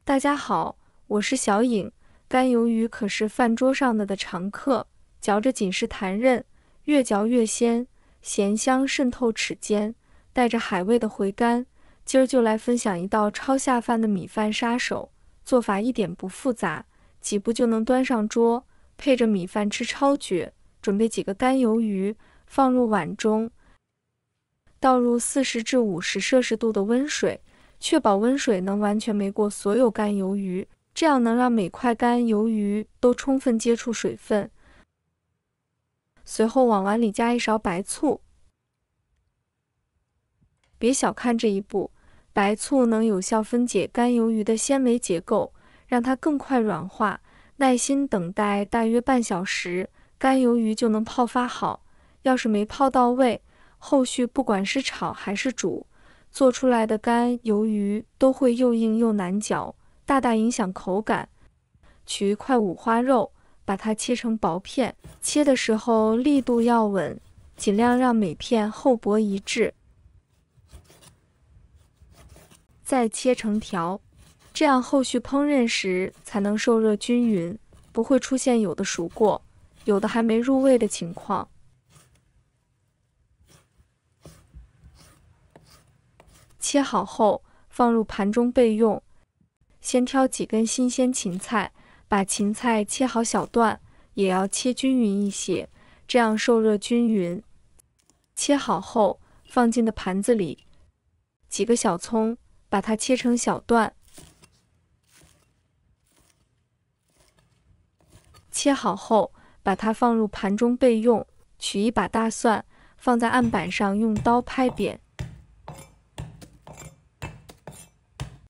大家好，我是小颖。干鱿鱼可是饭桌上的常客，嚼着紧实弹韧，越嚼越鲜，咸香渗透齿间，带着海味的回甘。今儿就来分享一道超下饭的米饭杀手，做法一点不复杂，几步就能端上桌，配着米饭吃超绝。准备几个干鱿鱼，放入碗中，倒入40至50摄氏度的温水，确保温水能完全没过所有干鱿鱼，这样能让每块干鱿鱼都充分接触水分。随后往碗里加一勺白醋，别小看这一步，白醋能有效分解干鱿鱼的纤维结构，让它更快软化。耐心等待大约半小时，干鱿鱼就能泡发好。要是没泡到位，后续不管是炒还是煮，做出来的干鱿鱼都会又硬又难嚼，大大影响口感。取一块五花肉，把它切成薄片，切的时候力度要稳，尽量让每片厚薄一致。再切成条，这样后续烹饪时才能受热均匀，不会出现有的熟过，有的还没入味的情况。切好后放入盘中备用。先挑几根新鲜芹菜，把芹菜切好小段，也要切均匀一些，这样受热均匀。切好后放进的盘子里。几个小葱，把它切成小段。切好后把它放入盘中备用。取一把大蒜，放在案板上用刀拍扁。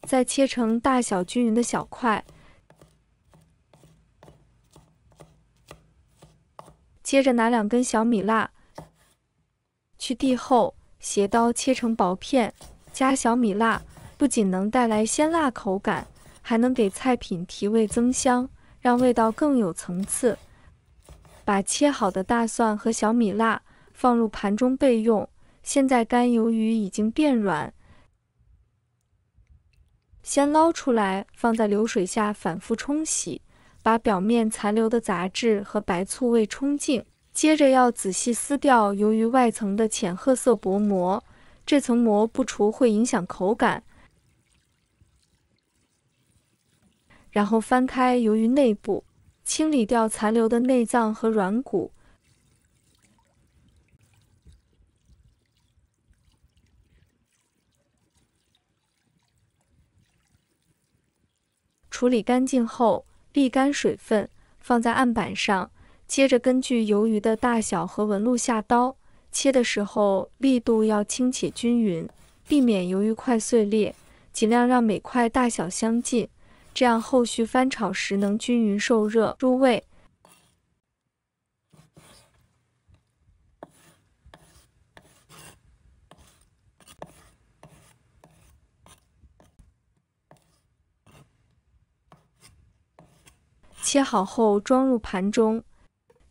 再切成大小均匀的小块。接着拿2根小米辣，去蒂后斜刀切成薄片，加小米辣，不仅能带来鲜辣口感，还能给菜品提味增香，让味道更有层次。把切好的大蒜和小米辣放入盘中备用。现在干鱿鱼已经变软，先捞出来，放在流水下反复冲洗，把表面残留的杂质和白醋味冲净。接着要仔细撕掉鱿鱼外层的浅褐色薄膜，这层膜不除会影响口感。然后翻开鱿鱼内部，清理掉残留的内脏和软骨。处理干净后，沥干水分，放在案板上。接着根据鱿鱼的大小和纹路下刀，切的时候力度要轻且均匀，避免鱿鱼块碎裂，尽量让每块大小相近，这样后续翻炒时能均匀受热入味。切好后装入盘中，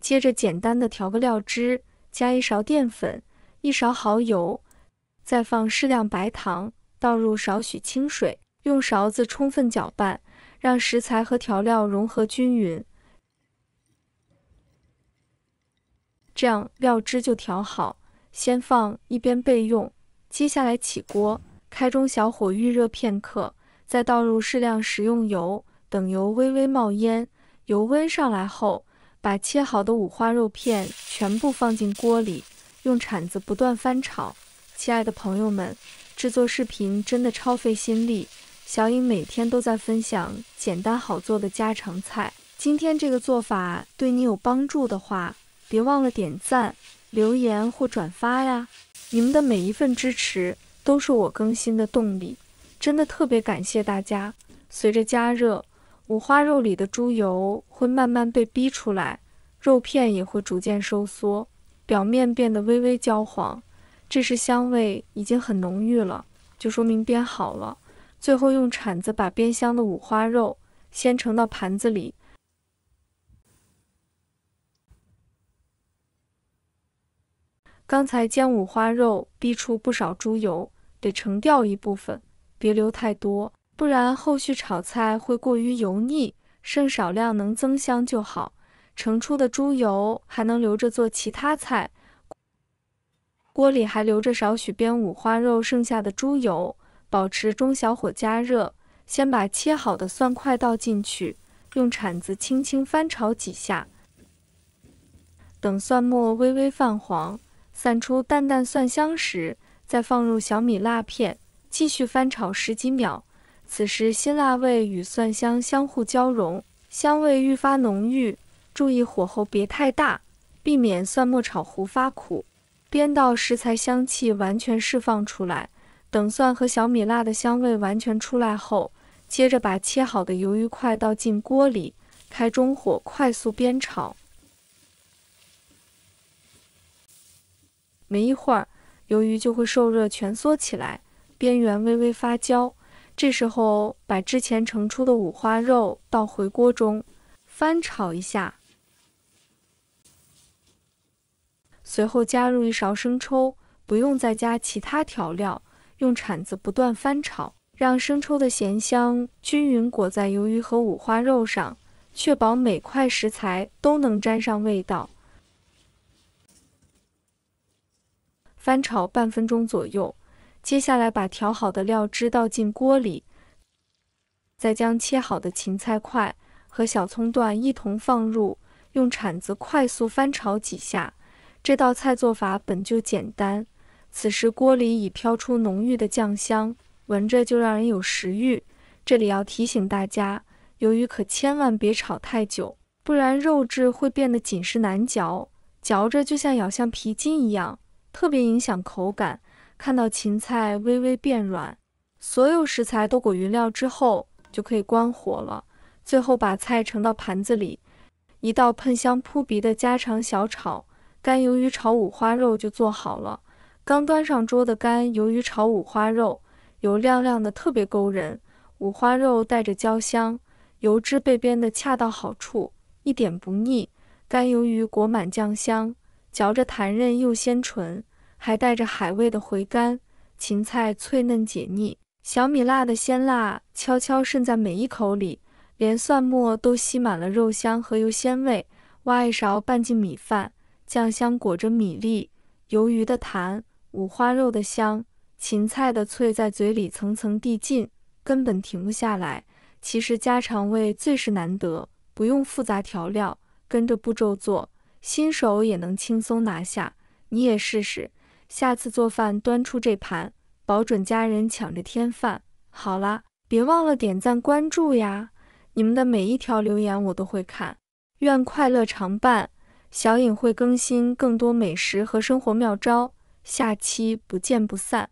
接着简单的调个料汁，加1勺淀粉，1勺蚝油，再放适量白糖，倒入少许清水，用勺子充分搅拌，让食材和调料融合均匀。这样料汁就调好，先放一边备用。接下来起锅，开中小火预热片刻，再倒入适量食用油，等油微微冒烟。油温上来后，把切好的五花肉片全部放进锅里，用铲子不断翻炒。亲爱的朋友们，制作视频真的超费心力，小颖每天都在分享简单好做的家常菜。今天这个做法对你有帮助的话，别忘了点赞、留言或转发呀！你们的每一份支持都是我更新的动力，真的特别感谢大家。随着加热，五花肉里的猪油会慢慢被逼出来，肉片也会逐渐收缩，表面变得微微焦黄，这时香味已经很浓郁了，就说明煸好了。最后用铲子把煸香的五花肉先盛到盘子里。刚才煎五花肉逼出不少猪油，得盛掉一部分，别留太多。不然后续炒菜会过于油腻，剩少量能增香就好。盛出的猪油还能留着做其他菜，锅里还留着少许煸五花肉剩下的猪油，保持中小火加热。先把切好的蒜块倒进去，用铲子轻轻翻炒几下，等蒜末微微泛黄，散出淡淡蒜香时，再放入小米辣片，继续翻炒10几秒。此时辛辣味与蒜香相互交融，香味愈发浓郁。注意火候别太大，避免蒜末炒糊发苦。煸到食材香气完全释放出来，等蒜和小米辣的香味完全出来后，接着把切好的鱿鱼块倒进锅里，开中火快速煸炒。没一会儿，鱿鱼就会受热蜷缩起来，边缘微微发焦。这时候把之前盛出的五花肉倒回锅中，翻炒一下。随后加入1勺生抽，不用再加其他调料，用铲子不断翻炒，让生抽的咸香均匀裹在鱿鱼和五花肉上，确保每块食材都能沾上味道。翻炒半分钟左右，接下来把调好的料汁倒进锅里，再将切好的芹菜块和小葱段一同放入，用铲子快速翻炒几下。这道菜做法本就简单，此时锅里已飘出浓郁的酱香，闻着就让人有食欲。这里要提醒大家，鱿鱼可千万别炒太久，不然肉质会变得紧实难嚼，嚼着就像咬橡皮筋一样，特别影响口感。看到芹菜微微变软，所有食材都裹匀料之后，就可以关火了。最后把菜盛到盘子里，一道喷香扑鼻的家常小炒。干鱿鱼炒五花肉就做好了。刚端上桌的干鱿鱼炒五花肉，油亮亮的，特别勾人。五花肉带着焦香，油脂被煸得恰到好处，一点不腻。干鱿鱼裹满酱香，嚼着弹韧又鲜醇，还带着海味的回甘。芹菜脆嫩解腻，小米辣的鲜辣悄悄渗在每一口里，连蒜末都吸满了肉香和油鲜味。挖一勺拌进米饭。酱香裹着米粒，鱿鱼的弹，五花肉的香，芹菜的脆在嘴里层层递进，根本停不下来。其实家常味最是难得，不用复杂调料，跟着步骤做，新手也能轻松拿下。你也试试，下次做饭端出这盘，保准家人抢着添饭。好啦，别忘了点赞关注呀，你们的每一条留言我都会看。愿快乐常伴。小颖会更新更多美食和生活妙招，下期不见不散。